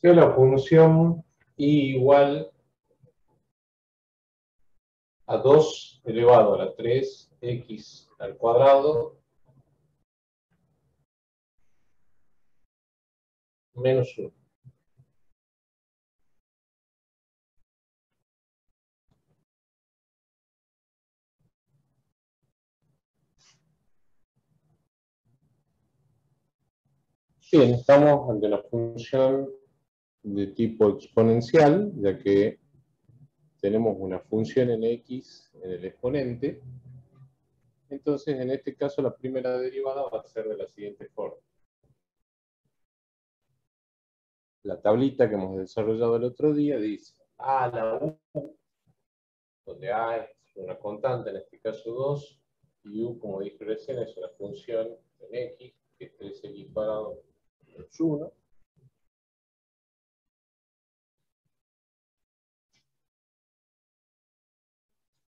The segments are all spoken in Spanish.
que la función y igual a 2 elevado a la 3x al cuadrado menos 1. Bien, estamos ante una función de tipo exponencial, ya que tenemos una función en x en el exponente. Entonces, en este caso, la primera derivada va a ser de la siguiente forma. La tablita que hemos desarrollado el otro día dice a la u, donde a es una constante, en este caso 2, y u, como dije recién, es una función en x, que es 3x cuadrado menos 1.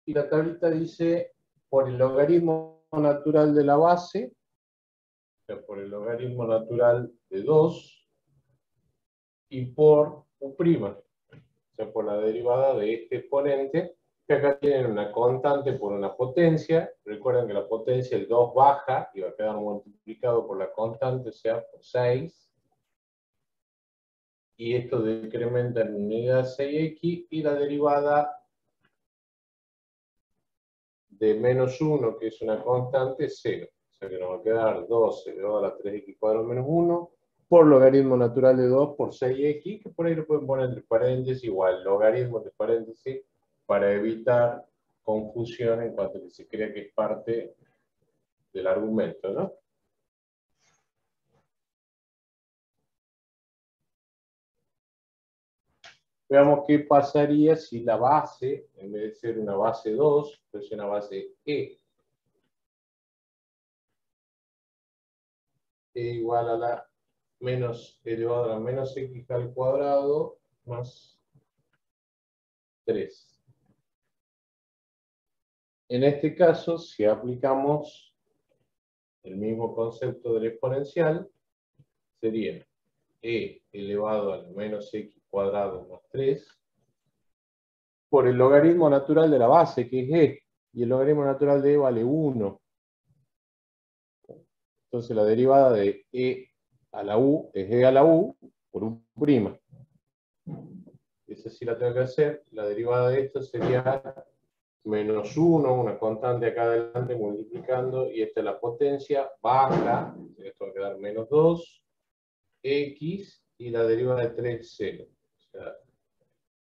Y la tablita dice por el logaritmo natural de la base, o sea, por el logaritmo natural de 2, y por u', o sea, por la derivada de este exponente, que acá tienen una constante por una potencia. Recuerden que la potencia, el 2 baja, y va a quedar multiplicado por la constante, o sea, por 6. Y esto decrementa en unidad 6x, y la derivada de menos 1, que es una constante, es 0. O sea que nos va a quedar 2 elevado a la 3x cuadrado menos 1, por logaritmo natural de 2 por 6x, que por ahí lo pueden poner entre paréntesis, igual logaritmo entre paréntesis, para evitar confusión en cuanto a que se crea que es parte del argumento, ¿no? Veamos qué pasaría si la base, en vez de ser una base 2, fuese una base e. E igual a la menos elevado a la menos x al cuadrado más 3. En este caso, si aplicamos el mismo concepto del exponencial, sería e elevado a la menos x cuadrado más 3 por el logaritmo natural de la base, que es e, y el logaritmo natural de e vale 1. Entonces la derivada de e a la u es e a la u por u'. Esa sí la tengo que hacer. La derivada de esto sería menos 1, una constante acá adelante multiplicando, y esta es la potencia, baja, esto va a quedar menos 2, x, y la derivada de 3, 0. O sea,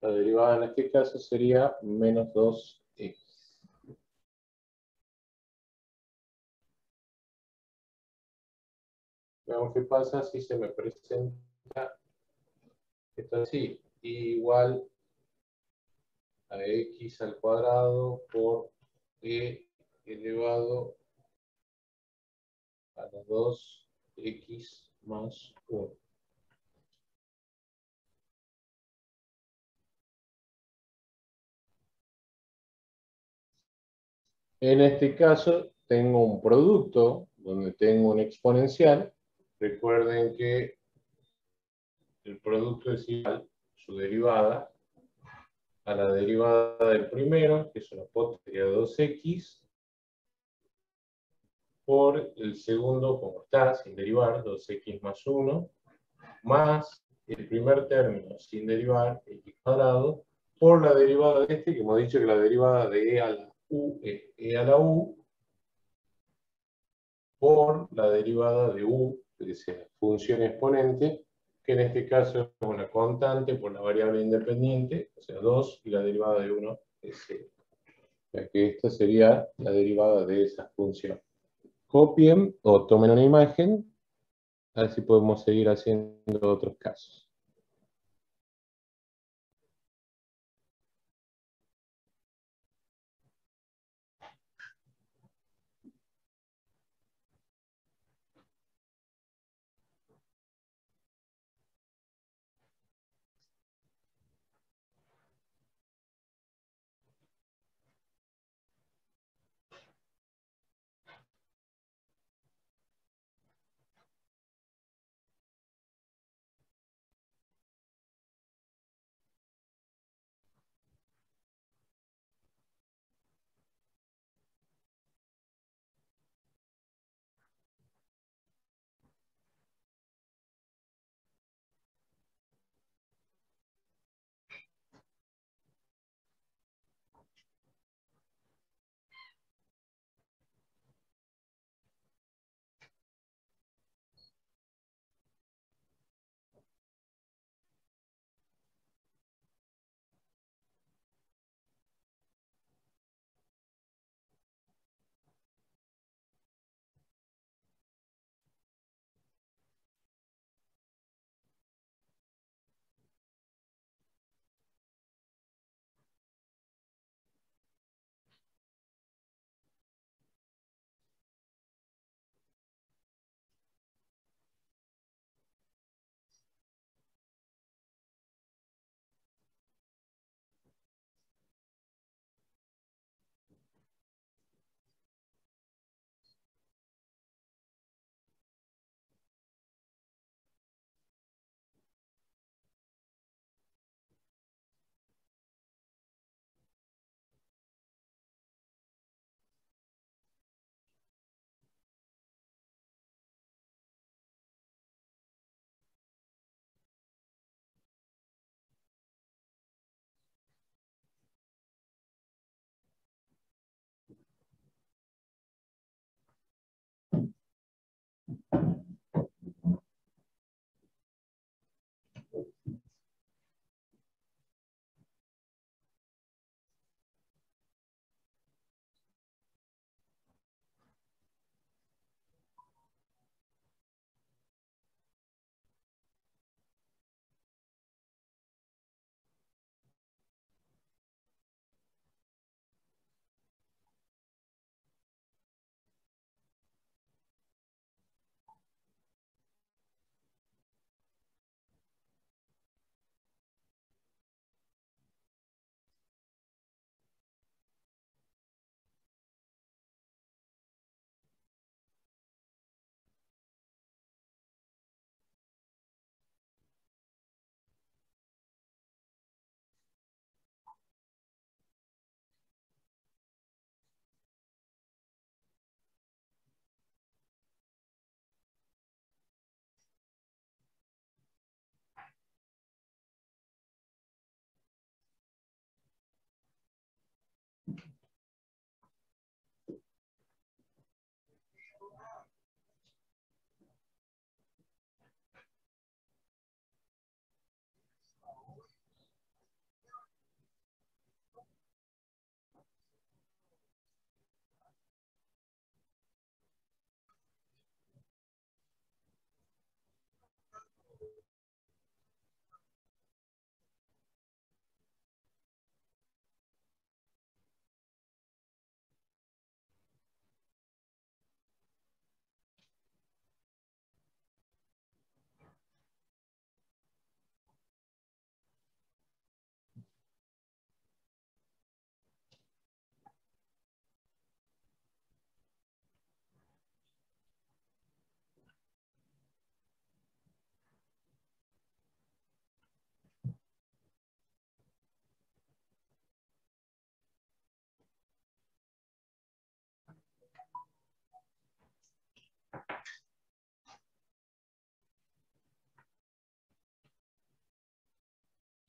la derivada en este caso sería menos 2x. Veamos qué pasa si se me presenta esto así, igual a x al cuadrado por e elevado a la 2x más 1. En este caso, tengo un producto donde tengo un exponencial. Recuerden que el producto es igual, su derivada, a la derivada del primero, que es una potencia de 2x, por el segundo, como está, sin derivar, 2x más 1, más el primer término sin derivar, x cuadrado, por la derivada de este, que hemos dicho que la derivada de e a la u es e a la u, por la derivada de u, que es la función exponente, que en este caso es una constante por la variable independiente, o sea 2, y la derivada de 1 es 0. O sea que esta sería la derivada de esa función. Copien o tomen una imagen, a ver si podemos seguir haciendo otros casos.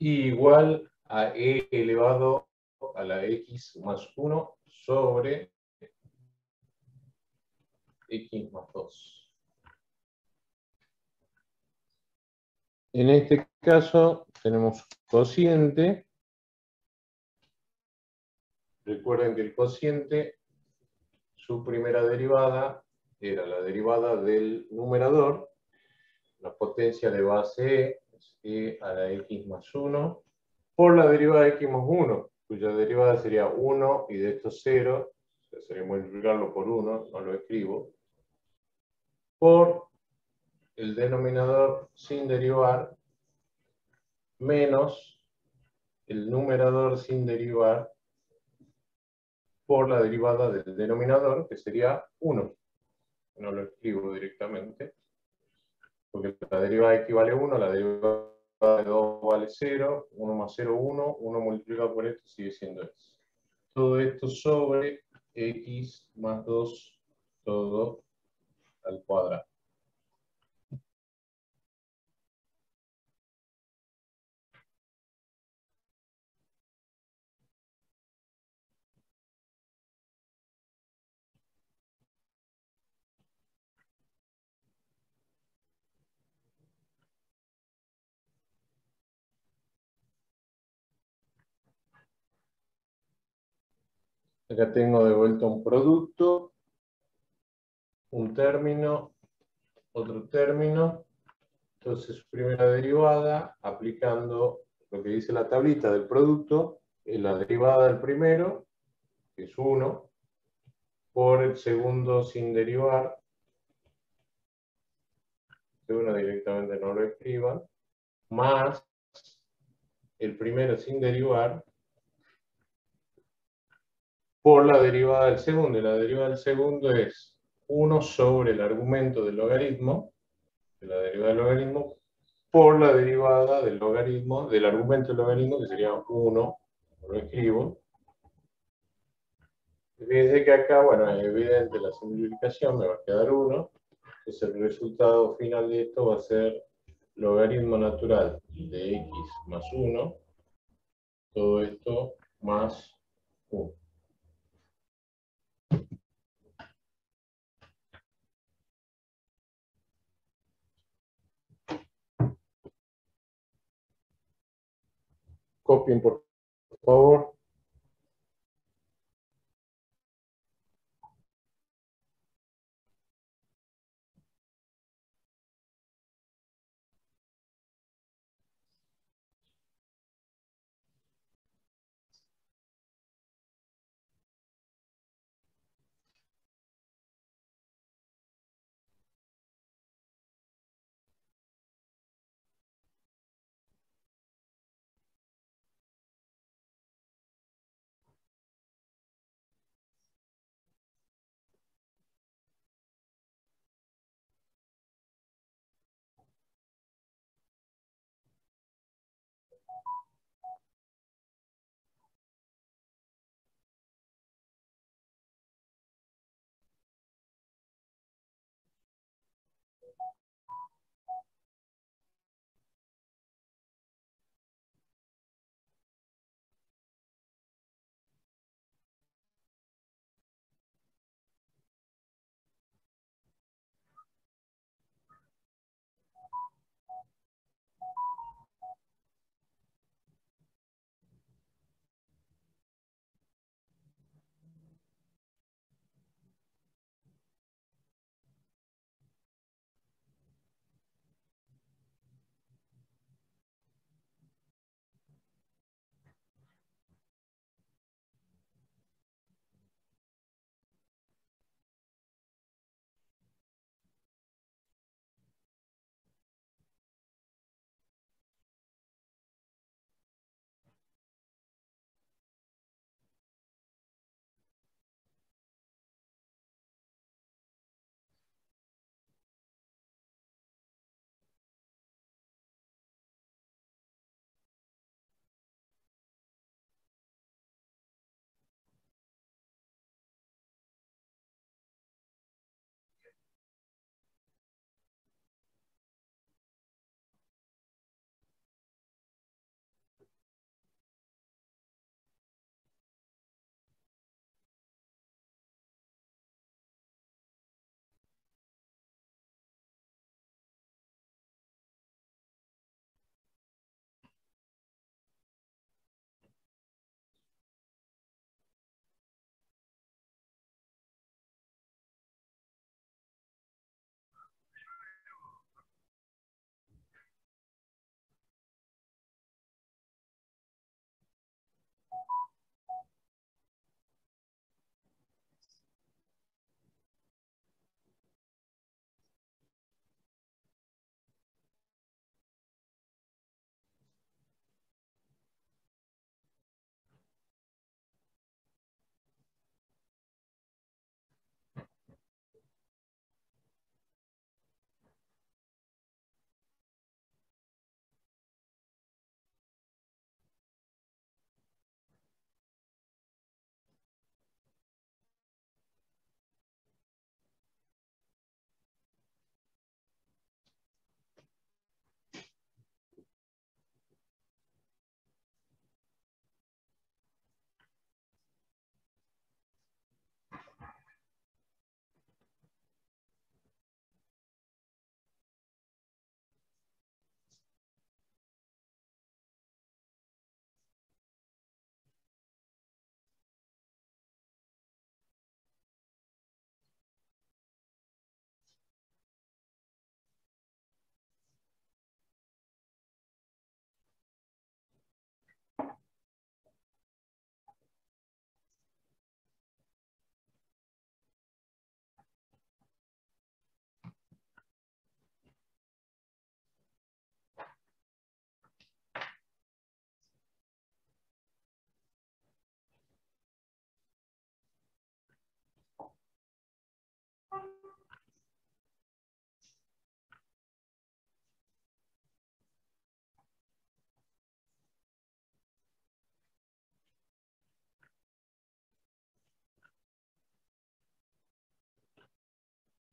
igual a e elevado a la x más 1 sobre x más 2. En este caso tenemos cociente. Recuerden que el cociente, su primera derivada era la derivada del numerador, la potencia de base e, es e a la x más 1, por la derivada de x más 1, cuya derivada sería 1 y de esto 0, o sea, sería multiplicarlo por 1, no lo escribo, por el denominador sin derivar menos el numerador sin derivar por la derivada del denominador, que sería 1. No lo escribo directamente, porque la derivada de x vale 1, la derivada de 2 vale 0, 1 más 0, 1, 1 multiplicado por esto sigue siendo x. Todo esto sobre x más 2 todo al cuadrado. Acá tengo de vuelta un producto, un término, otro término. Entonces, primera derivada, aplicando lo que dice la tablita del producto, es la derivada del primero, que es 1, por el segundo sin derivar, que uno directamente no lo escriban, más el primero sin derivar, por la derivada del segundo. Y la derivada del segundo es 1 sobre el argumento del logaritmo, de la derivada del logaritmo, por la derivada del logaritmo, del argumento del logaritmo, que sería 1, lo escribo. Fíjense que acá, bueno, es evidente la simplificación, me va a quedar 1. Entonces el resultado final de esto va a ser logaritmo natural de x más 1, todo esto más 1. Copien por favor.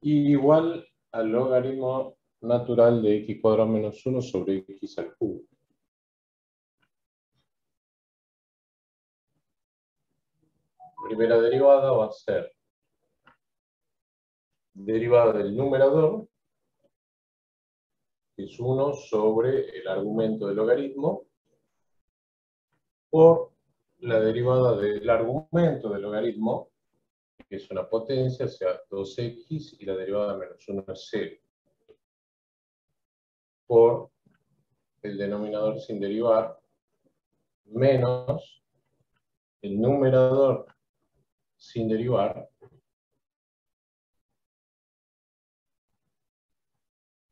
y igual al logaritmo natural de x cuadrado menos 1 sobre x al cubo. Primera derivada va a ser derivada del numerador, que es 1 sobre el argumento del logaritmo, por la derivada del argumento del logaritmo, que es una potencia, o sea, 2x, y la derivada de menos 1 es 0, por el denominador sin derivar, menos el numerador sin derivar,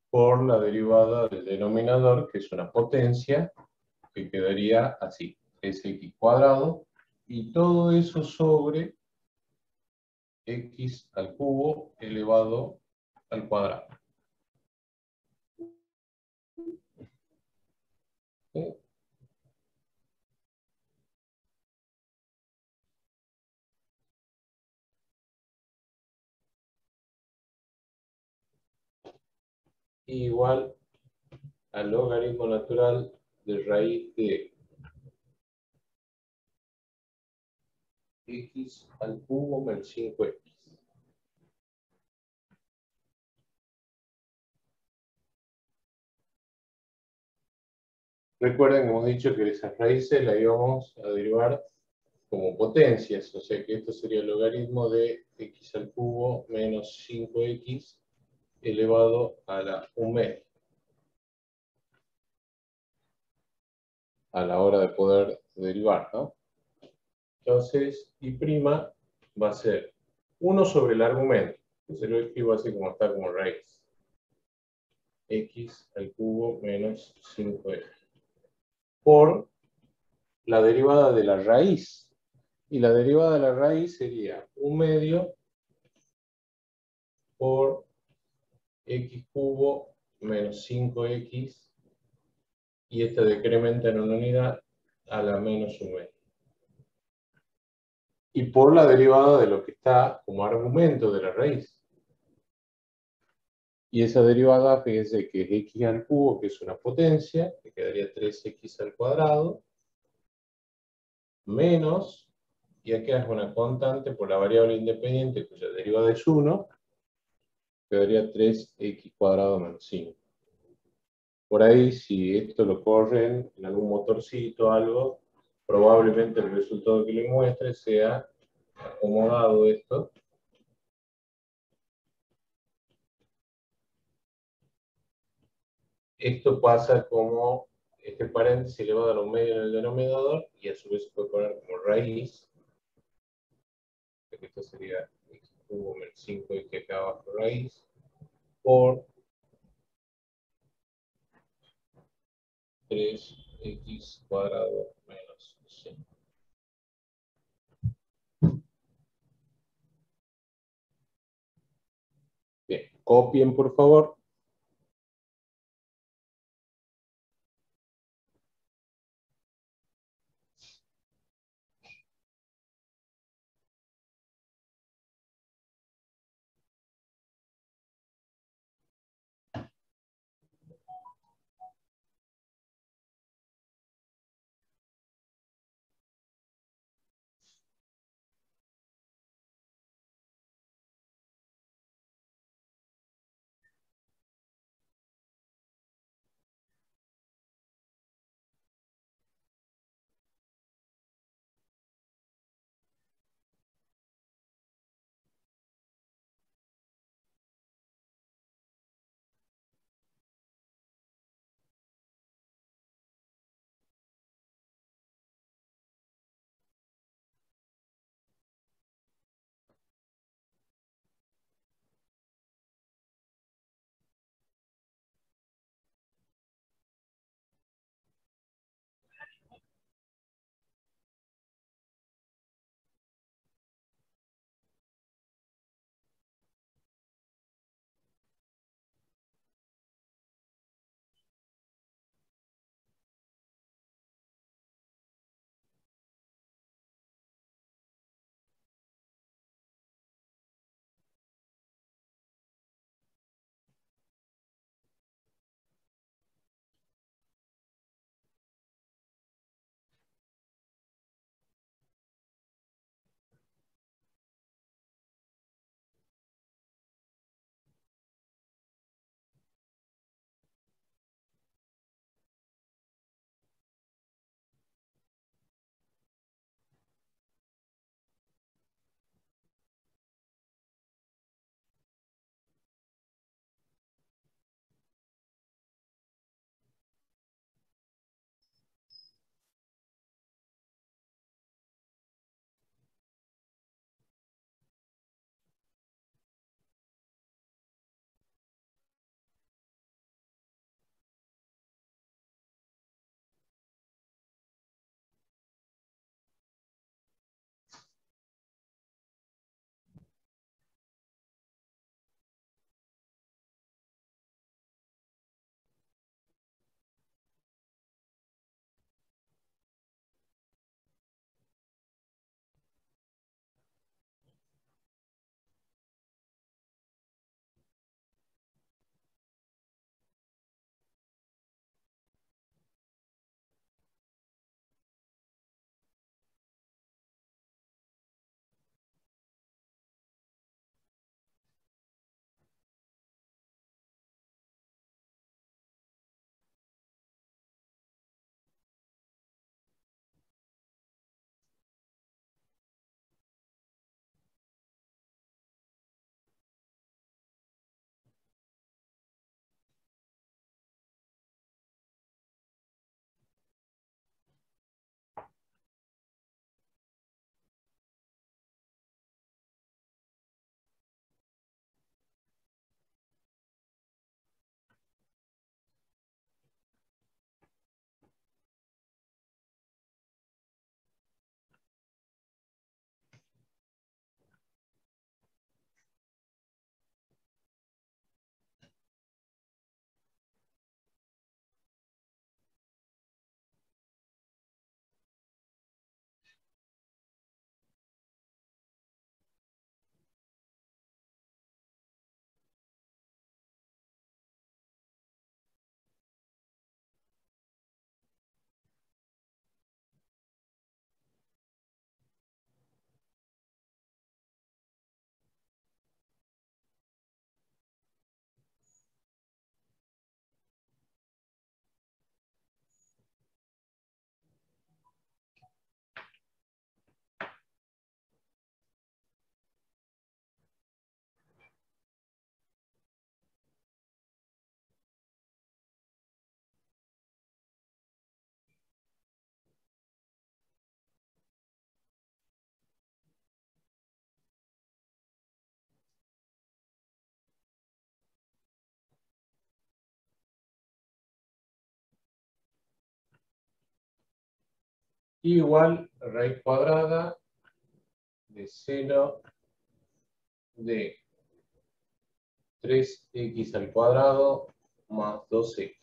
por la derivada del denominador, que es una potencia, que quedaría así, 3x cuadrado, y todo eso sobre x al cubo elevado al cuadrado. ¿Sí? Igual al logaritmo natural de raíz de x al cubo menos 5x. Recuerden que hemos dicho que esas raíces las íbamos a derivar como potencias, o sea que esto sería el logaritmo de x al cubo menos 5x elevado a la 1 media, a la hora de poder derivar, ¿no? Entonces, y' va a ser 1 sobre el argumento, que se lo escribo así como está como raíz, x al cubo menos 5x, por la derivada de la raíz. Y la derivada de la raíz sería 1 medio por x cubo menos 5x, y esta decrementa en una unidad a la menos 1 medio. Y por la derivada de lo que está como argumento de la raíz. Y esa derivada, fíjense que es x al cubo, que es una potencia, que quedaría 3x al cuadrado, menos, y acá es una constante por la variable independiente cuya derivada es 1, quedaría 3x cuadrado menos 5. Por ahí, si esto lo corren en algún motorcito o algo, probablemente el resultado que le muestre sea acomodado esto. Esto pasa como este paréntesis le va a dar un medio en el denominador y a su vez se puede poner como raíz. Esto sería x cubo menos 5x acá abajo raíz por 3x cuadrado menos 5. Bien, copien por favor. igual raíz cuadrada de seno de 3x al cuadrado más 2x.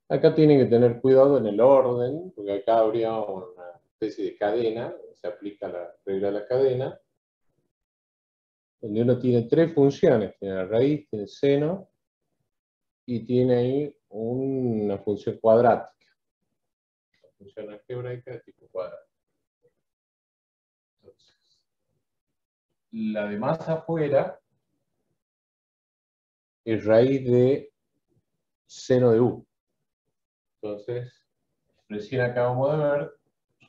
Acá tienen que tener cuidado en el orden, porque acá habría una especie de cadena, se aplica la regla de la cadena, donde uno tiene tres funciones, tiene la raíz, tiene el seno, y tiene ahí una función cuadrática, una función algebraica de tipo cuadrado. Entonces, la de más afuera es raíz de seno de u. Entonces, recién acabamos de ver,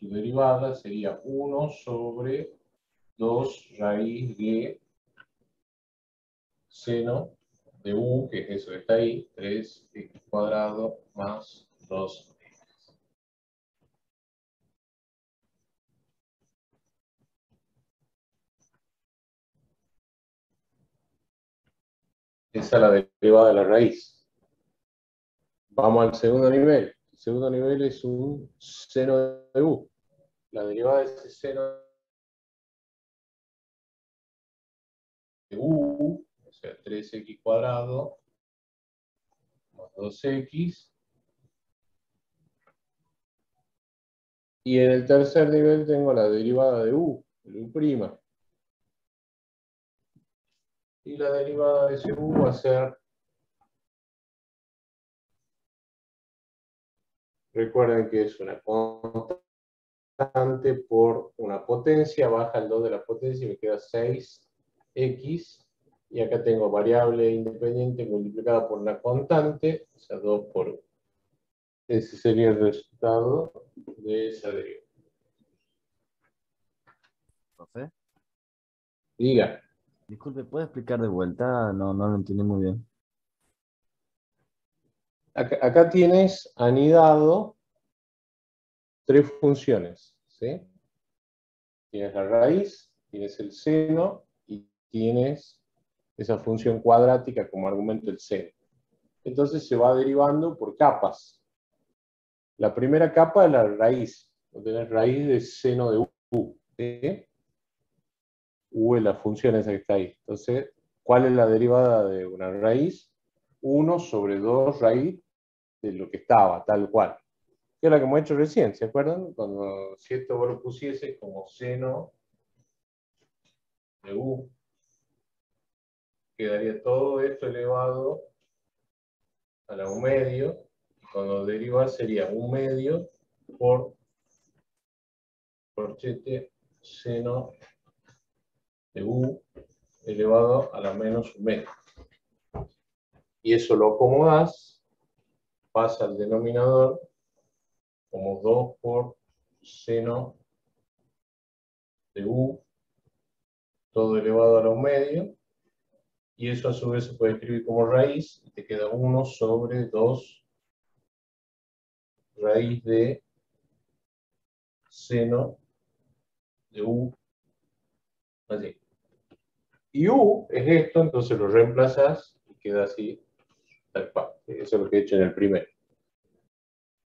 su derivada sería 1 sobre 2 raíz de seno de u, que es eso que está ahí, 3x cuadrado más 2. Esa es la derivada de la raíz. Vamos al segundo nivel. El segundo nivel es un seno de u. La derivada de ese seno de u, o sea, 3x cuadrado más 2x. Y en el tercer nivel tengo la derivada de u, de u'. Y la derivada de ese u va a ser, recuerden que es una constante por una potencia, baja el 2 de la potencia y me queda 6x. Y acá tengo variable independiente multiplicada por una constante, o sea, 2 por 1. Ese sería el resultado de esa derivada. Profe, Diga, disculpe, ¿puede explicar de vuelta? No, no lo entendí muy bien. acá tienes anidado tres funciones, ¿sí? Tienes la raíz, tienes el seno y tienes esa función cuadrática como argumento el seno. Entonces se va derivando por capas. La primera capa es la raíz. Tenés raíz de seno de u. ¿Sí? U es la función esa que está ahí. Entonces, ¿cuál es la derivada de una raíz? 1 sobre 2 raíz de lo que estaba, tal cual. Que es la que hemos hecho recién, ¿se acuerdan? Cuando si esto vos lo pusiese como seno de u, quedaría todo esto elevado a la u medio, y cuando derivas sería u medio por corchete seno de u elevado a la menos u medio. Y eso lo acomodas, pasa al denominador como 2 por seno de u, todo elevado a la u medio, y eso a su vez se puede escribir como raíz, y te queda 1 sobre 2 raíz de seno de u, así. Y u es esto, entonces lo reemplazas y queda así, tal cual. Eso es lo que he hecho en el primero.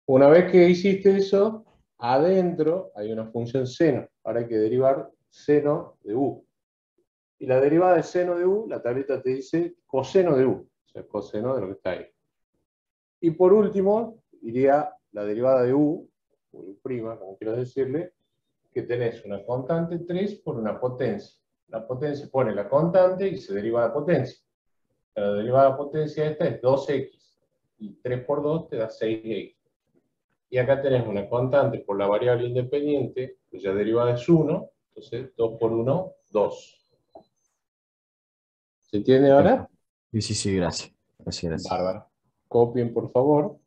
Una vez que hiciste eso, adentro hay una función seno. Ahora hay que derivar seno de u. Y la derivada de seno de u, la tableta te dice coseno de u, o sea, coseno de lo que está ahí. Y por último, iría la derivada de u, o u', como quieras decirle, que tenés una constante 3 por una potencia. La potencia pone la constante y se deriva la potencia. La derivada de la potencia esta es 2x. Y 3 por 2 te da 6x. Y acá tenés una constante por la variable independiente, cuya derivada es 1. Entonces 2 por 1, 2. ¿Se entiende Bien, ahora? profe. Sí, sí, sí, gracias. Gracias, gracias. Bárbaro. Copien, por favor.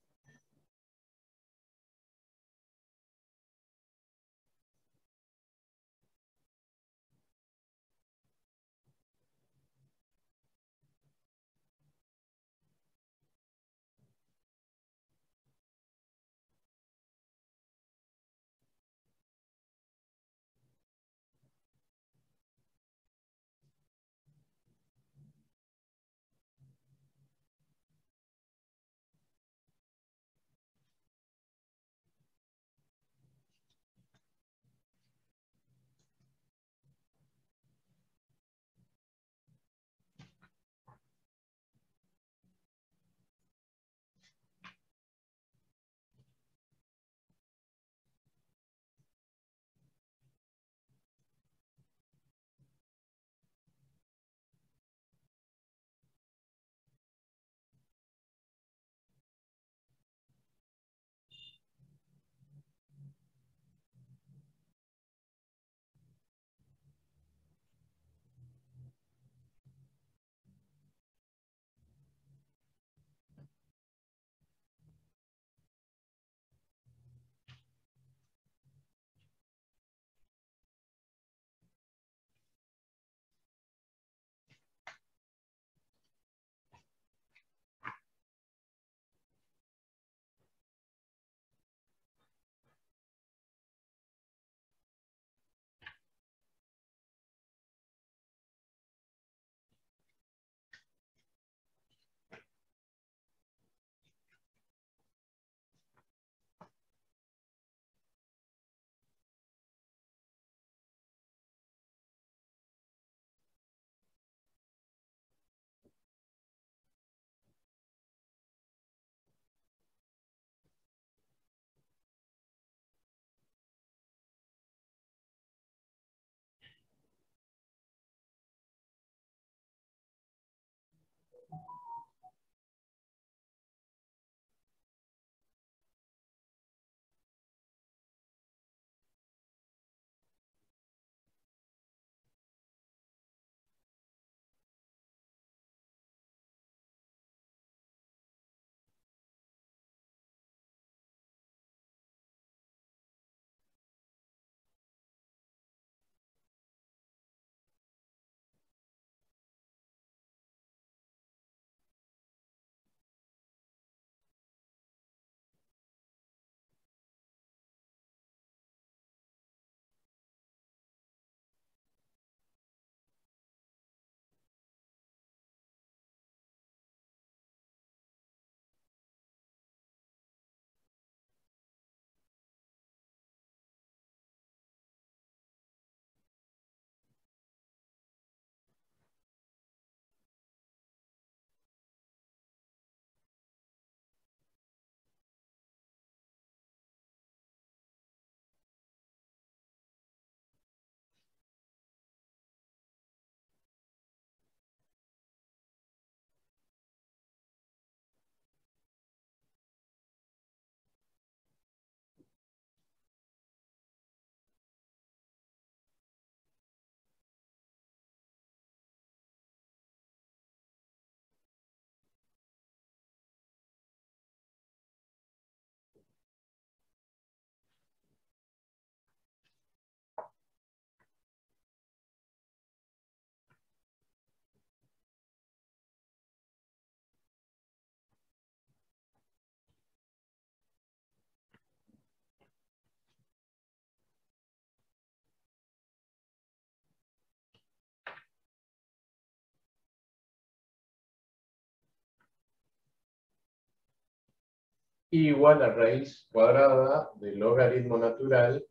igual a raíz cuadrada del logaritmo natural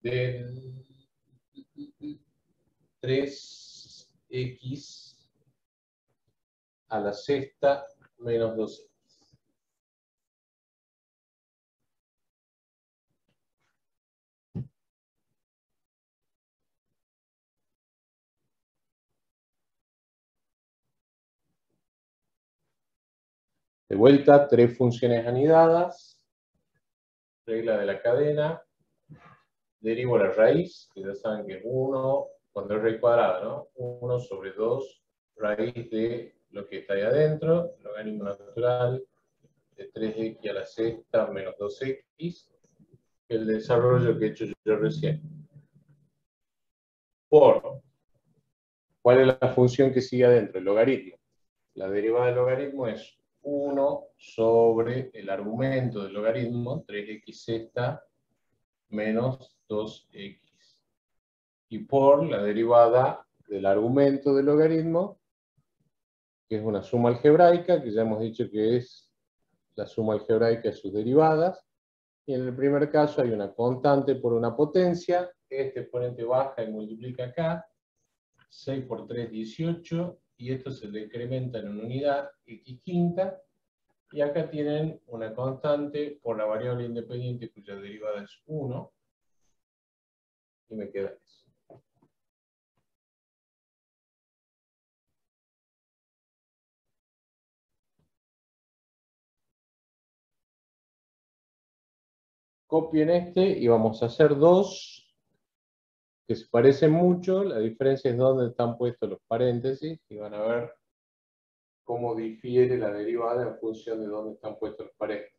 del 3x a la sexta menos 2x. De vuelta, tres funciones anidadas, regla de la cadena, derivo la raíz, que ya saben que es 1, cuando es raíz cuadrada, ¿no? 1 sobre 2 raíz de lo que está ahí adentro, logaritmo natural de 3x a la sexta menos 2x, el desarrollo que he hecho yo recién. Por, ¿cuál es la función que sigue adentro? El logaritmo. La derivada del logaritmo es 1 sobre el argumento del logaritmo, 3x sexta menos 2x. Y por la derivada del argumento del logaritmo, que es una suma algebraica, que ya hemos dicho que es la suma algebraica de sus derivadas. Y en el primer caso hay una constante por una potencia, este exponente baja y multiplica acá, 6 por 3, 18, y esto se le incrementa en una unidad, x quinta, y acá tienen una constante por la variable independiente cuya derivada es 1, y me queda eso. Copien este y vamos a hacer dos que se parecen mucho, la diferencia es dónde están puestos los paréntesis, y van a ver cómo difiere la derivada en función de dónde están puestos los paréntesis.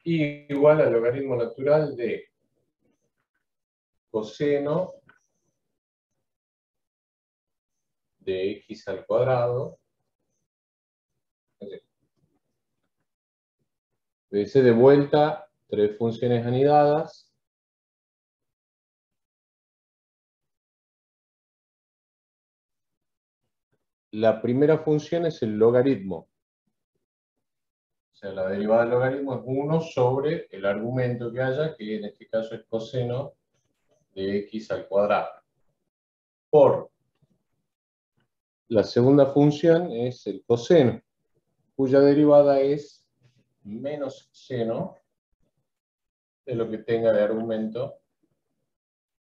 Y igual al logaritmo natural de coseno de x al cuadrado. Dice de vuelta tres funciones anidadas. La primera función es el logaritmo. O sea, la derivada del logaritmo es 1 sobre el argumento que haya, que en este caso es coseno de x al cuadrado. Por la segunda función es el coseno, cuya derivada es menos seno de lo que tenga de argumento,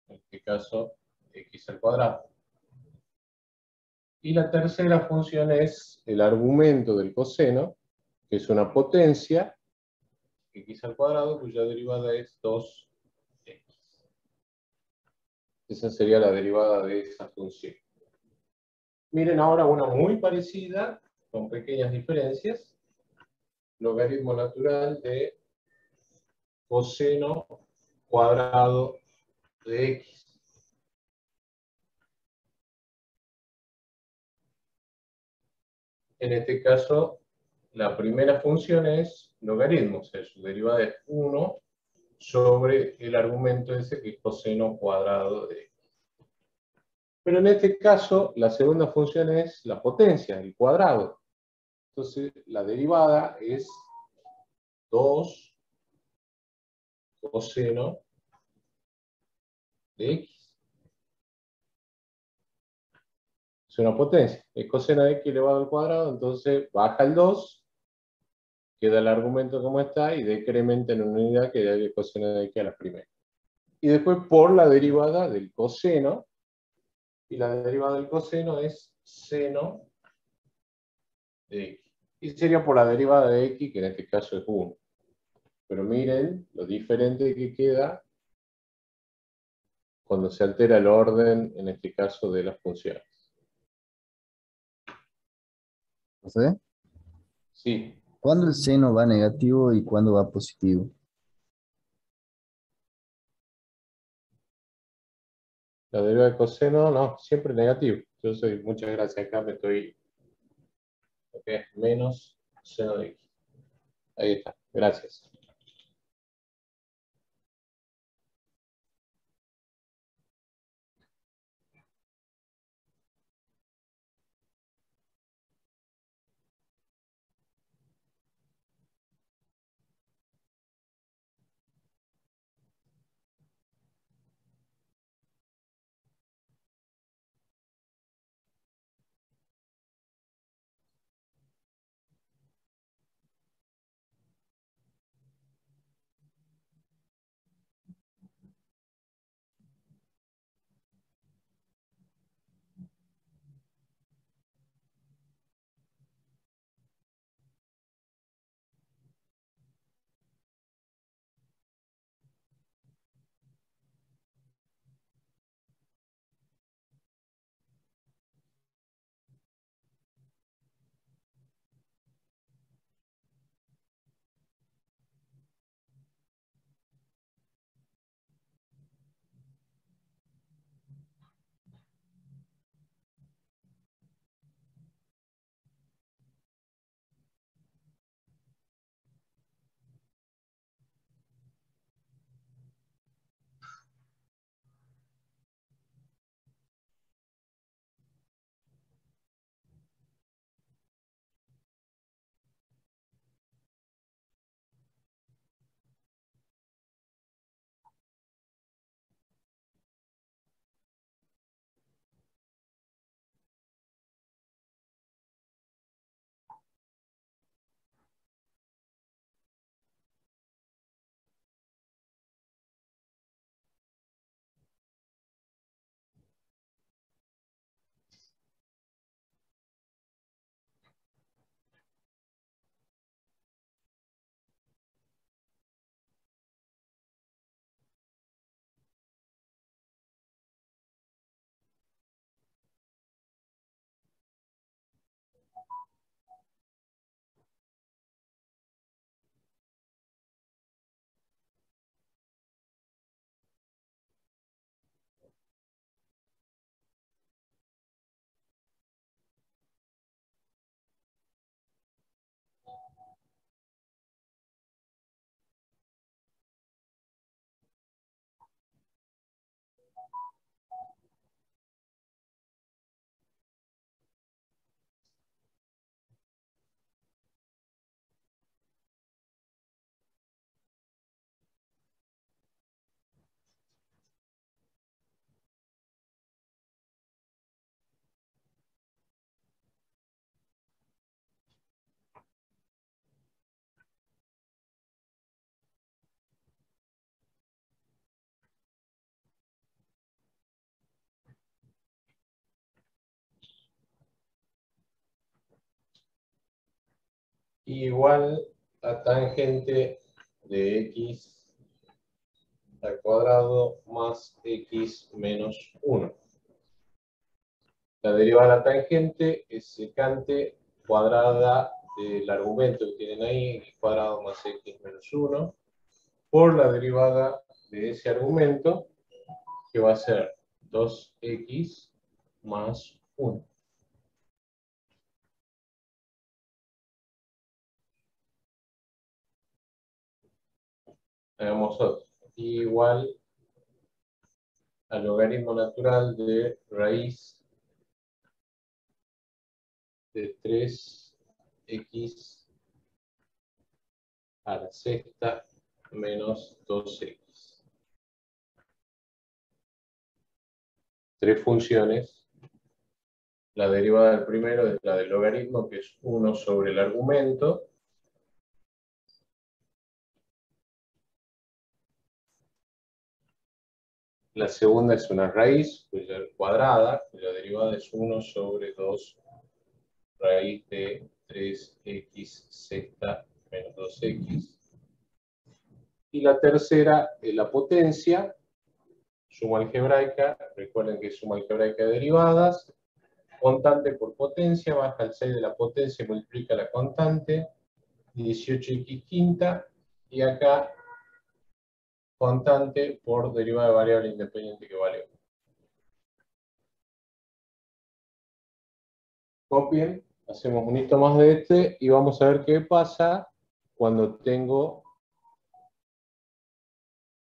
en este caso x al cuadrado. Y la tercera función es el argumento del coseno, que es una potencia, x al cuadrado, cuya derivada es 2x. Esa sería la derivada de esa función. Miren ahora una muy parecida, con pequeñas diferencias. Logaritmo natural de coseno cuadrado de x. En este caso, la primera función es logaritmo, o sea, su derivada es 1 sobre el argumento ese que es coseno cuadrado de x. Pero en este caso, la segunda función es la potencia, el cuadrado. Entonces, la derivada es 2 coseno de x. Es una potencia. Es coseno de x elevado al cuadrado, entonces baja el 2, queda el argumento como está, y decrementa en una unidad que da el coseno de x a la primera. Y después por la derivada del coseno, y la derivada del coseno es seno de x. Y sería por la derivada de x, que en este caso es 1. Pero miren lo diferente que queda cuando se altera el orden, en este caso, de las funciones. ¿José? Sí, ¿Cuándo el seno va negativo y cuándo va positivo? la derivada de coseno, no, siempre negativo. Yo soy, muchas gracias, acá me estoy, ok, menos seno de x. Ahí está, gracias. igual a tangente de x al cuadrado más x menos 1. La derivada de la tangente es secante cuadrada del argumento que tienen ahí, x cuadrado más x menos 1, por la derivada de ese argumento, que va a ser 2x más 1. Hagamos otro. Igual al logaritmo natural de raíz de 3x a la sexta menos 2x. Tres funciones. La derivada del primero es la del logaritmo, que es 1 sobre el argumento. La segunda es una raíz cuadrada, cuya derivada es 1 sobre 2 raíz de 3x sexta menos 2x. Y la tercera es la potencia, suma algebraica. Recuerden que es suma algebraica de derivadas. Constante por potencia, baja el 6 de la potencia, multiplica la constante, 18x quinta, y acá constante por derivada de variable independiente que vale 1. Copien, hacemos un hito más de este y vamos a ver qué pasa cuando tengo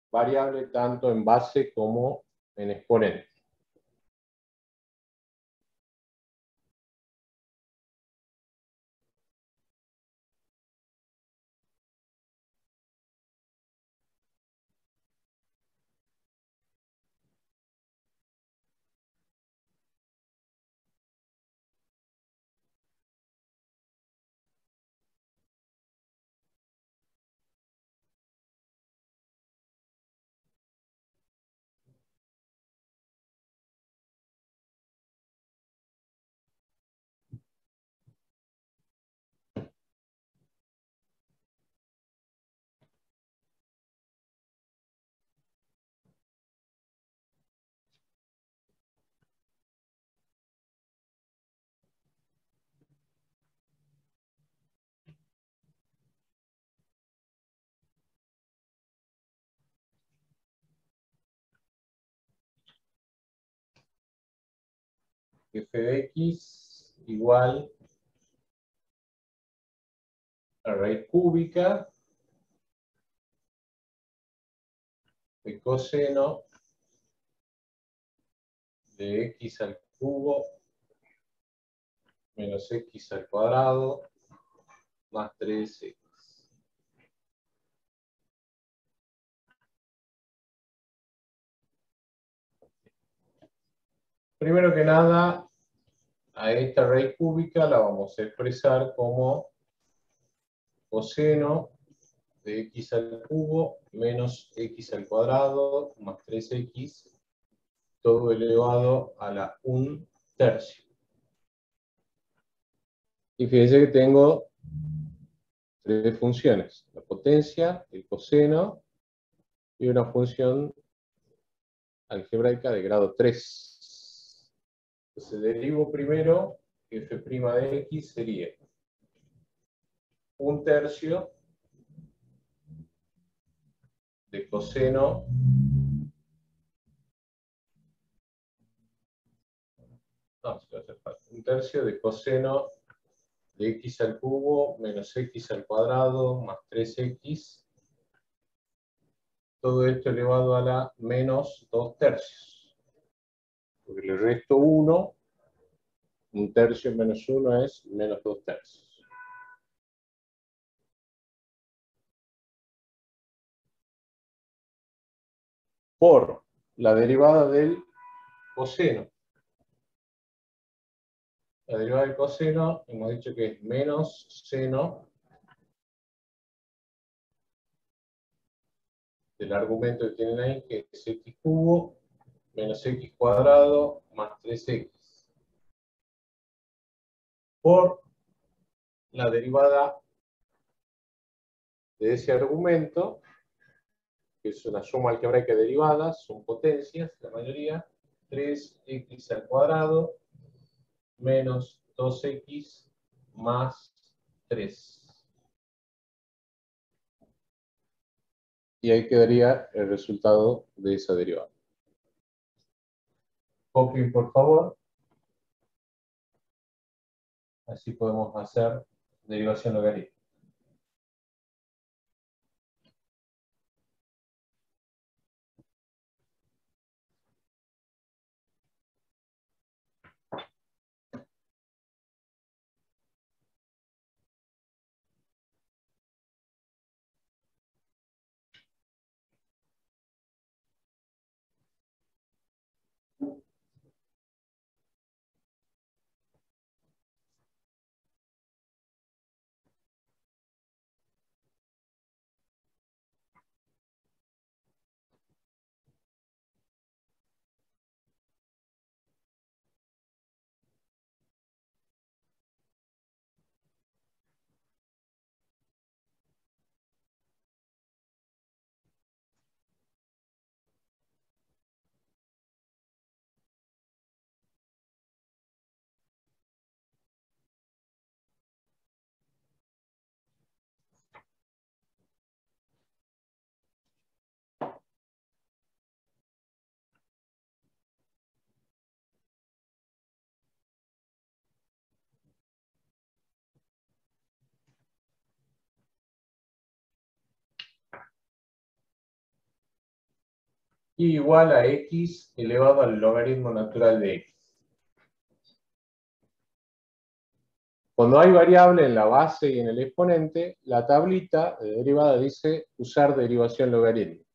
variable tanto en base como en exponente. F de x igual a raíz cúbica de coseno de x al cubo menos x al cuadrado más 3x. Primero que nada, a esta raíz cúbica la vamos a expresar como coseno de x al cubo menos x al cuadrado más 3x, todo elevado a la 1/3. Y fíjense que tengo tres funciones: la potencia, el coseno y una función algebraica de grado 3. Entonces derivo primero f' de x sería 1/3 de coseno no, se va a hacer falta. 1/3 de coseno de x al cubo menos x al cuadrado más 3x. Todo esto elevado a la menos 2/3. Porque le resto 1, 1/3 menos 1 es menos 2/3. Por la derivada del coseno. La derivada del coseno hemos dicho que es menos seno del argumento que tienen ahí, que es x cubo menos x cuadrado más 3x. Por la derivada de ese argumento, que es una suma algebraica de derivadas, son potencias, la mayoría, 3x al cuadrado menos 2x más 3. Y ahí quedaría el resultado de esa derivada. Copien, por favor. Así podemos hacer derivación logarítmica. Y igual a x elevado al logaritmo natural de x. Cuando hay variable en la base y en el exponente, la tablita de derivada dice usar derivación logarítmica.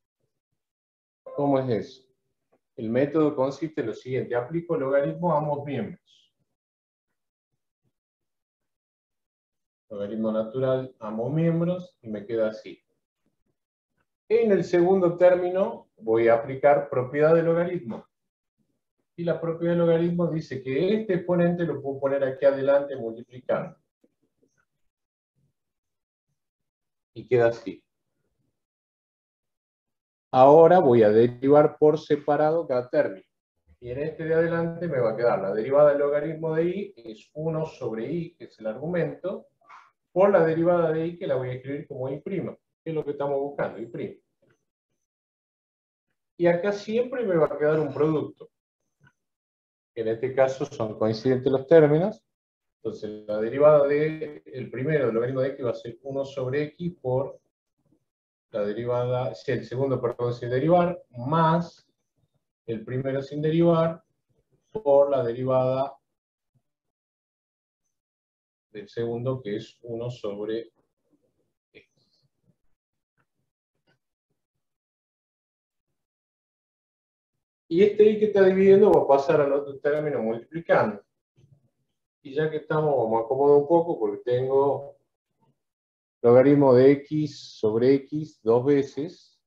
¿Cómo es eso? El método consiste en lo siguiente: aplico logaritmo a ambos miembros. Logaritmo natural a ambos miembros y me queda así. En el segundo término voy a aplicar propiedad de logaritmo. Y la propiedad de logaritmo dice que este exponente lo puedo poner aquí adelante multiplicando. Y queda así. Ahora voy a derivar por separado cada término. Y en este de adelante me va a quedar la derivada del logaritmo de y, es 1 sobre y, que es el argumento, por la derivada de y, que la voy a escribir como y', que es lo que estamos buscando, y'. Y acá siempre me va a quedar un producto. En este caso son coincidentes los términos. Entonces la derivada del primero del logaritmo de x va a ser 1 sobre x por la derivada, si el segundo, perdón, sin derivar, más el primero sin derivar por la derivada del segundo, que es 1 sobre x. Y este y que está dividiendo va a pasar al otro término multiplicando. Y ya que estamos, vamos a acomodar un poco porque tengo logaritmo de x sobre x dos veces.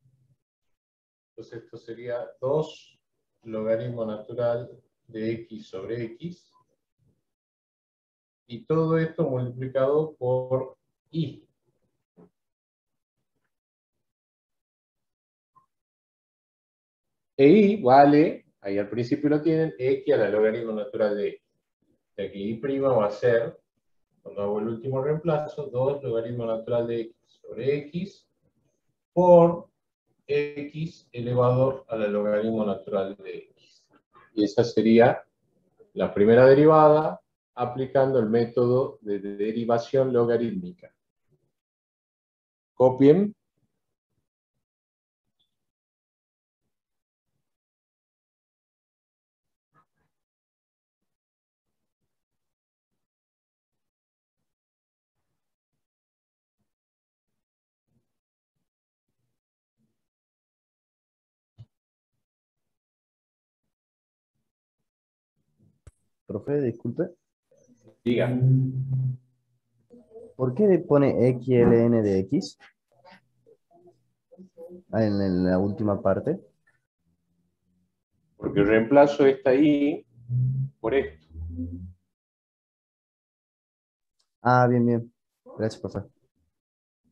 Entonces esto sería 2 logaritmo natural de x sobre x. Y todo esto multiplicado por y. E y vale, ahí al principio lo tienen, x a la logaritmo natural de x. O sea que y' va a ser, cuando hago el último reemplazo, 2 logaritmo natural de x sobre x por x elevado a la logaritmo natural de x. Y esa sería la primera derivada aplicando el método de derivación logarítmica. Copien. Profe, disculpe. Diga. ¿Por qué le pone XLN de X en la última parte? Porque reemplazo esta y por esto. Ah, bien, bien. Gracias, profe.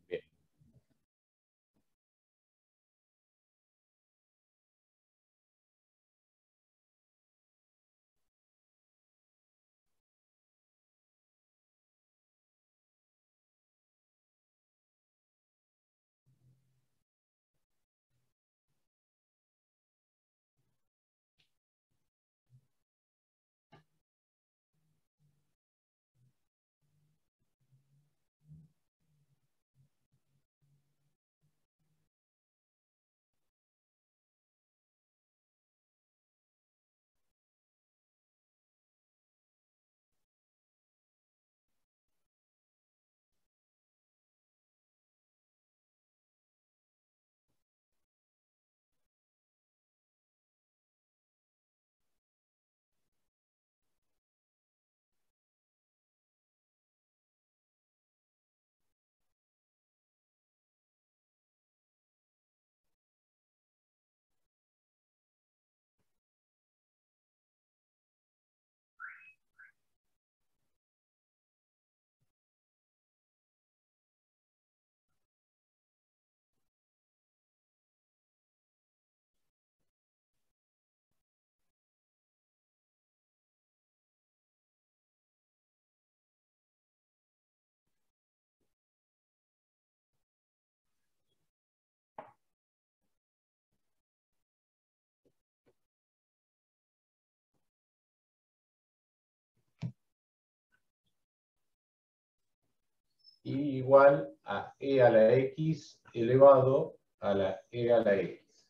Bien. y igual a e a la x elevado a la e a la x.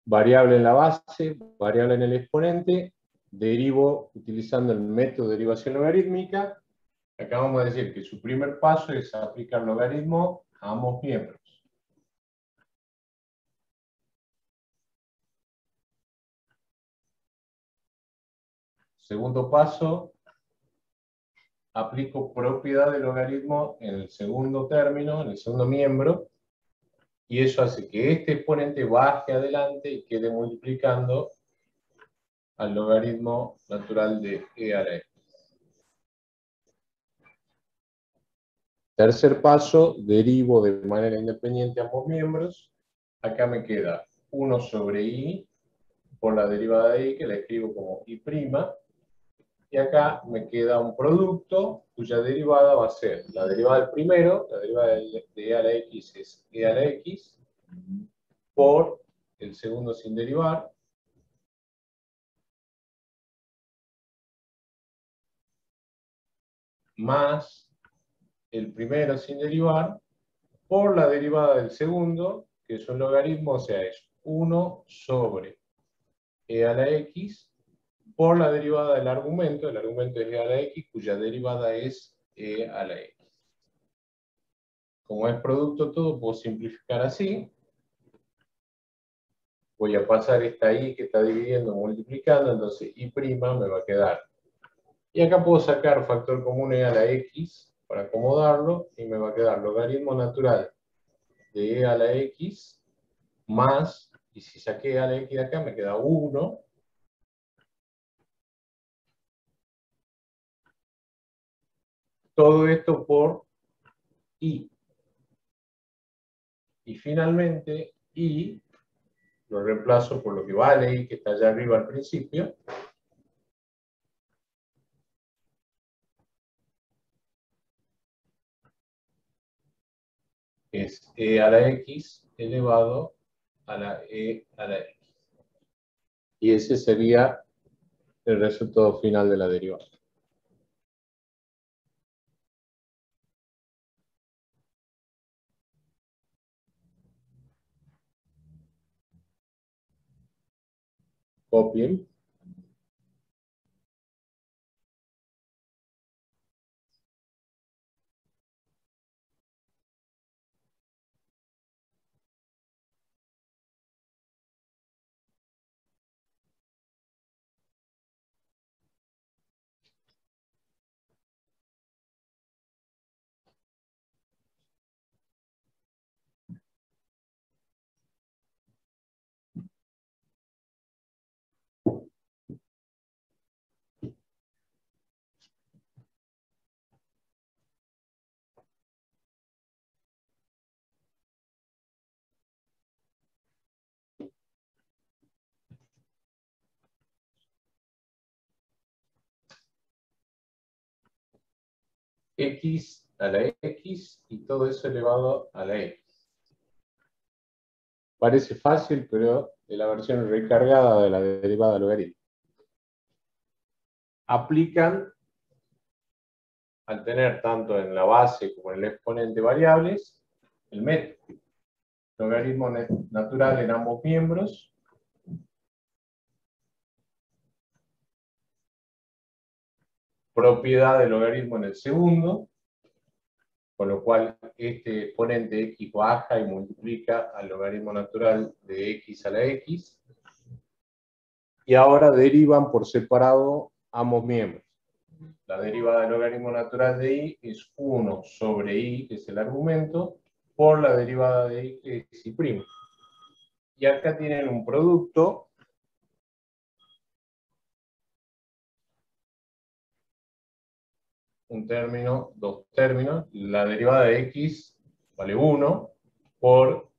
Variable en la base, variable en el exponente, derivo utilizando el método de derivación logarítmica. Acá vamos a decir que su primer paso es aplicar logaritmo a ambos miembros. Segundo paso, aplico propiedad de logaritmo en el segundo término, en el segundo miembro, y eso hace que este exponente baje adelante y quede multiplicando al logaritmo natural de e a la x. Tercer paso, derivo de manera independiente ambos miembros. Acá me queda 1 sobre i por la derivada de i, que la escribo como i', y acá me queda un producto cuya derivada va a ser la derivada del primero, la derivada de e a la x es e a la x, por el segundo sin derivar, más el primero sin derivar, por la derivada del segundo, que es un logaritmo, o sea, es 1 sobre e a la x, por la derivada del argumento, el argumento es e a la x, cuya derivada es e a la x. Como es producto todo, puedo simplificar así. Voy a pasar esta i que está dividiendo, multiplicando, entonces i' me va a quedar. Y acá puedo sacar factor común e a la x para acomodarlo, y me va a quedar logaritmo natural de e a la x más, y si saqué e a la x de acá me queda 1, todo esto por i. Y finalmente, i lo reemplazo por lo que vale i, que está allá arriba al principio. Es e a la x elevado a la e a la x. Y ese sería el resultado final de la derivada. Copien. X a la x y todo eso elevado a la x. Parece fácil, pero es la versión recargada de la derivada logarítmica. Aplican, al tener tanto en la base como en el exponente variables, el método. Logaritmo natural en ambos miembros. Propiedad del logaritmo en el segundo, con lo cual este exponente x baja y multiplica al logaritmo natural de x a la x. Y ahora derivan por separado ambos miembros. La derivada del logaritmo natural de i es 1 sobre i, que es el argumento, por la derivada de i, que es i'. Y acá tienen un producto un término, dos términos, la derivada de x vale 1 por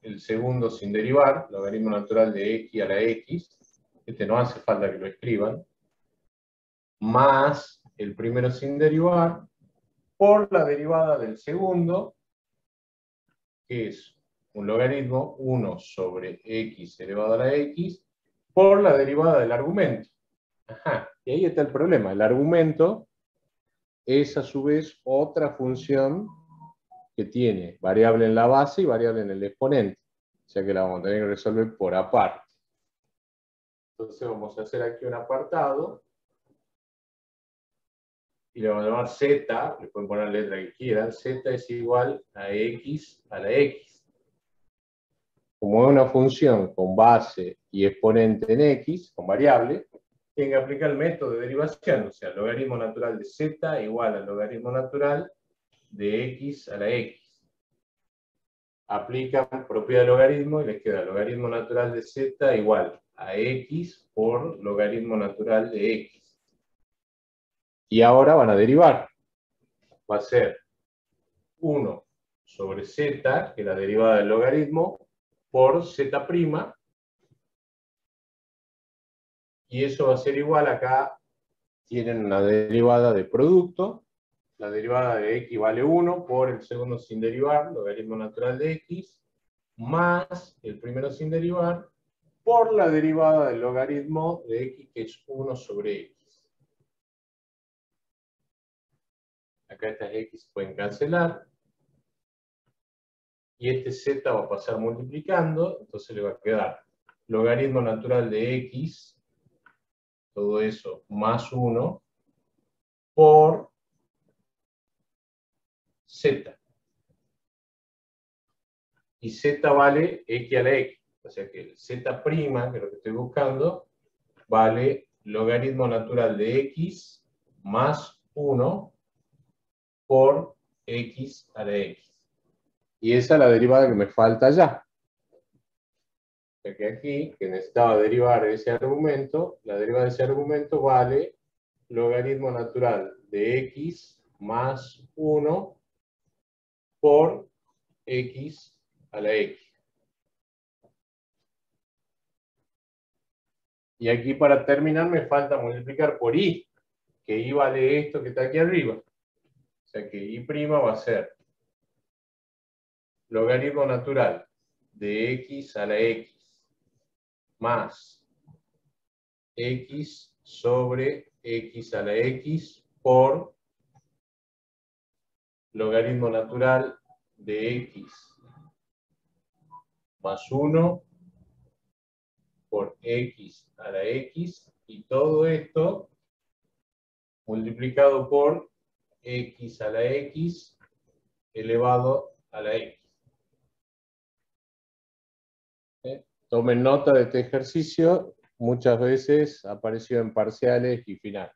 el segundo sin derivar, logaritmo natural de x a la x, este no hace falta que lo escriban, más el primero sin derivar, por la derivada del segundo, que es un logaritmo 1 sobre x elevado a la x, por la derivada del argumento. Ajá, y ahí está el problema, el argumento es a su vez otra función que tiene variable en la base y variable en el exponente. O sea que la vamos a tener que resolver por aparte. Entonces vamos a hacer aquí un apartado. Y le vamos a llamar z, le pueden poner la letra que quieran, z es igual a x a la x. Como es una función con base y exponente en x, con variable, tienen que aplicar el método de derivación, o sea, el logaritmo natural de z igual al logaritmo natural de x a la x. Aplican propiedad de logaritmo y les queda logaritmo natural de z igual a x por logaritmo natural de x. Y ahora van a derivar. Va a ser 1 sobre z, que es la derivada del logaritmo, por z', y eso va a ser igual, acá tienen una derivada de producto, la derivada de x vale 1 por el segundo sin derivar, logaritmo natural de x, más el primero sin derivar, por la derivada del logaritmo de x, que es 1 sobre x. Acá estas x pueden cancelar, y este z va a pasar multiplicando, entonces le va a quedar logaritmo natural de x, todo eso, más 1, por z. Y z vale x a la x. O sea que el z', que es lo que estoy buscando, vale logaritmo natural de x más 1 por x a la x. Y esa es la derivada que me falta ya. O sea que aquí, que necesitaba derivar ese argumento, la derivada de ese argumento vale logaritmo natural de x más 1 por x a la x. Y aquí para terminar me falta multiplicar por y, que y vale esto que está aquí arriba. O sea que y' va a ser logaritmo natural de x a la x más x sobre x a la x por logaritmo natural de x más 1 por x a la x, y todo esto multiplicado por x a la x elevado a la x. Tomen nota de este ejercicio, muchas veces apareció en parciales y finales.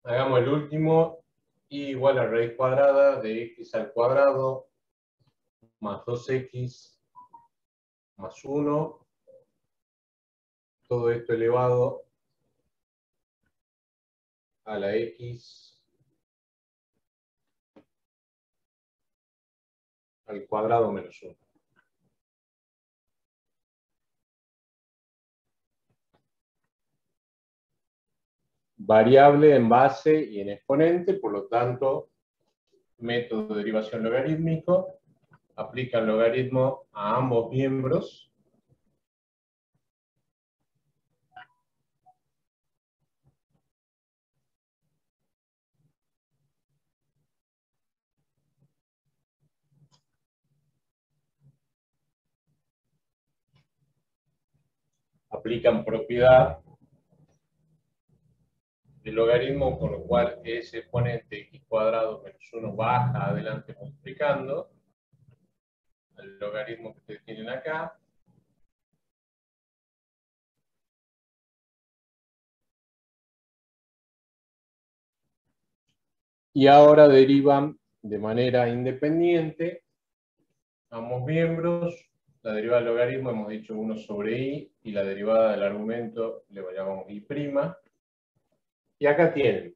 Hagamos el último, y igual a raíz cuadrada de x al cuadrado más 2x más 1, todo esto elevado a la x al cuadrado menos 1. Variable en base y en exponente, por lo tanto, método de derivación logarítmico, aplica el logaritmo a ambos miembros. Aplican propiedad del logaritmo, con lo cual ese exponente x cuadrado menos 1 baja adelante multiplicando el logaritmo que ustedes tienen acá. Y ahora derivan de manera independiente ambos miembros. La derivada del logaritmo hemos dicho 1 sobre i, y la derivada del argumento le llamamos i'. Y acá tienen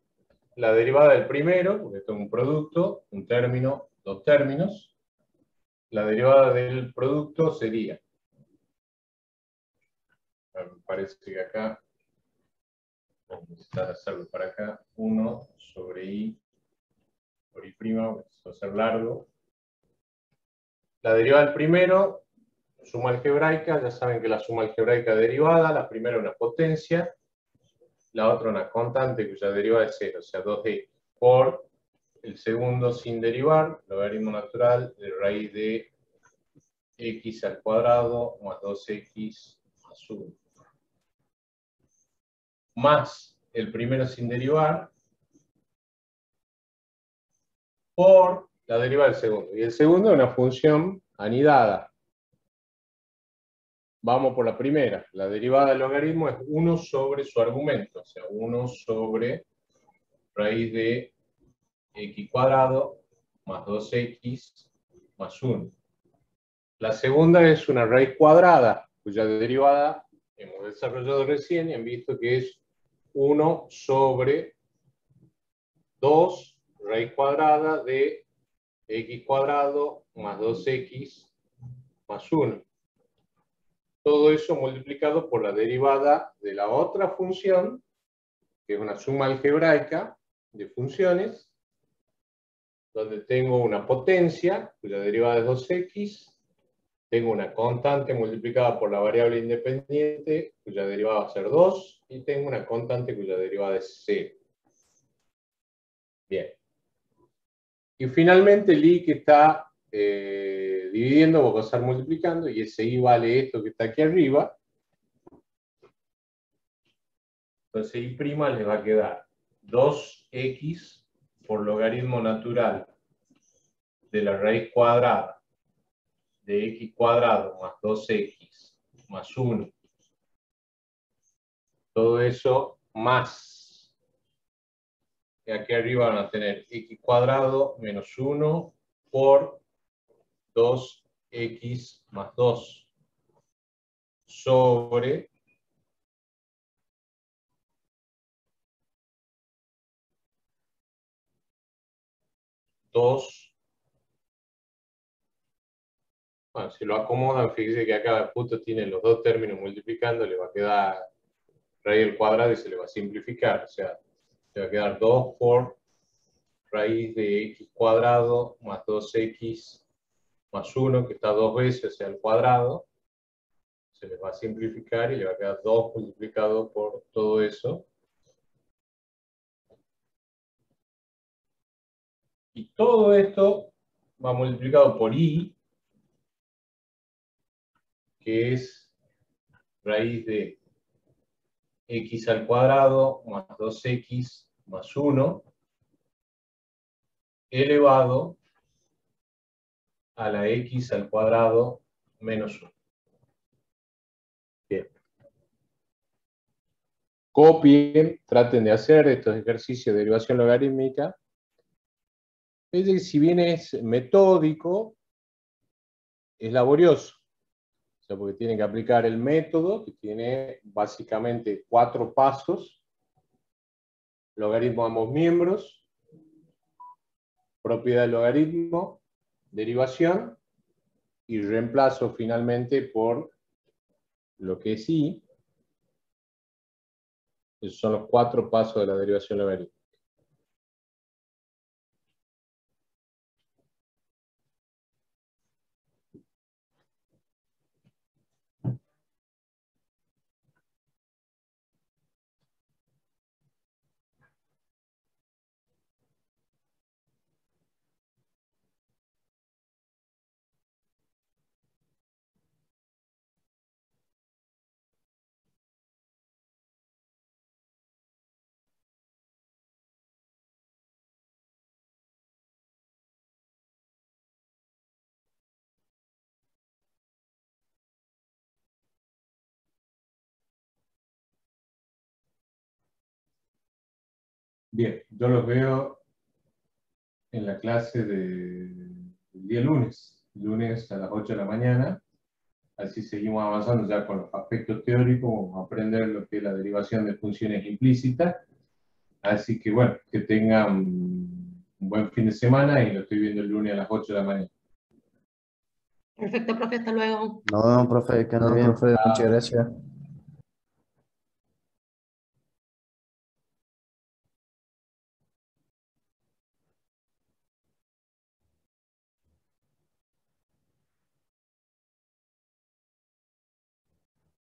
la derivada del primero, porque esto es un producto, un término, dos términos. La derivada del producto sería, me parece que acá, vamos a necesitar hacerlo para acá, 1 sobre i por i', esto va a ser largo. La derivada del primero, suma algebraica, ya saben que la suma algebraica derivada, la primera una potencia, la otra una constante cuya derivada es 0, o sea 2x, por el segundo sin derivar, logaritmo natural de raíz de x al cuadrado más 2x más 1. Más el primero sin derivar, por la derivada del segundo. Y el segundo es una función anidada. Vamos por la primera. La derivada del logaritmo es 1 sobre su argumento, o sea, 1 sobre raíz de x cuadrado más 2x más 1. La segunda es una raíz cuadrada, cuya derivada hemos desarrollado recién y han visto que es 1 sobre 2 raíz cuadrada de x cuadrado más 2x más 1. Todo eso multiplicado por la derivada de la otra función, que es una suma algebraica de funciones, donde tengo una potencia, cuya derivada es 2x, tengo una constante multiplicada por la variable independiente, cuya derivada va a ser 2, y tengo una constante cuya derivada es 0. Bien. Y finalmente el i que está dividiendo va a pasar multiplicando, y ese i vale esto que está aquí arriba. Entonces i' le va a quedar 2x por logaritmo natural de la raíz cuadrada de x cuadrado más 2x más 1. Todo eso más. Y aquí arriba van a tener x cuadrado menos 1 por 2x más 2 sobre 2. Bueno, si lo acomodan, fíjense que acá justo tiene los dos términos multiplicando, le va a quedar raíz al cuadrado y se le va a simplificar. O sea, le va a quedar 2 por raíz de x cuadrado más 2x más 1, que está dos veces, o sea, al cuadrado. Se les va a simplificar y le va a quedar 2 multiplicado por todo eso. Y todo esto va multiplicado por i, que es raíz de x al cuadrado más 2x más 1, elevado a la x al cuadrado menos 1. Bien. Copien, traten de hacer estos ejercicios de derivación logarítmica. Es decir, si bien es metódico, es laborioso. O sea, porque tienen que aplicar el método, que tiene básicamente 4 pasos. Logaritmo a ambos miembros, propiedad del logaritmo, derivación, y reemplazo finalmente por lo que es y. Esos son los 4 pasos de la derivación logarítmica. Bien, yo los veo en la clase del día lunes a las 8 de la mañana. Así seguimos avanzando ya con los aspectos teóricos, vamos a aprender lo que es la derivación de funciones implícitas. Así que bueno, que tengan un buen fin de semana y lo estoy viendo el lunes a las 8 de la mañana. Perfecto, profe, hasta luego. No, profe, que ande No, bien. profe, muchas gracias.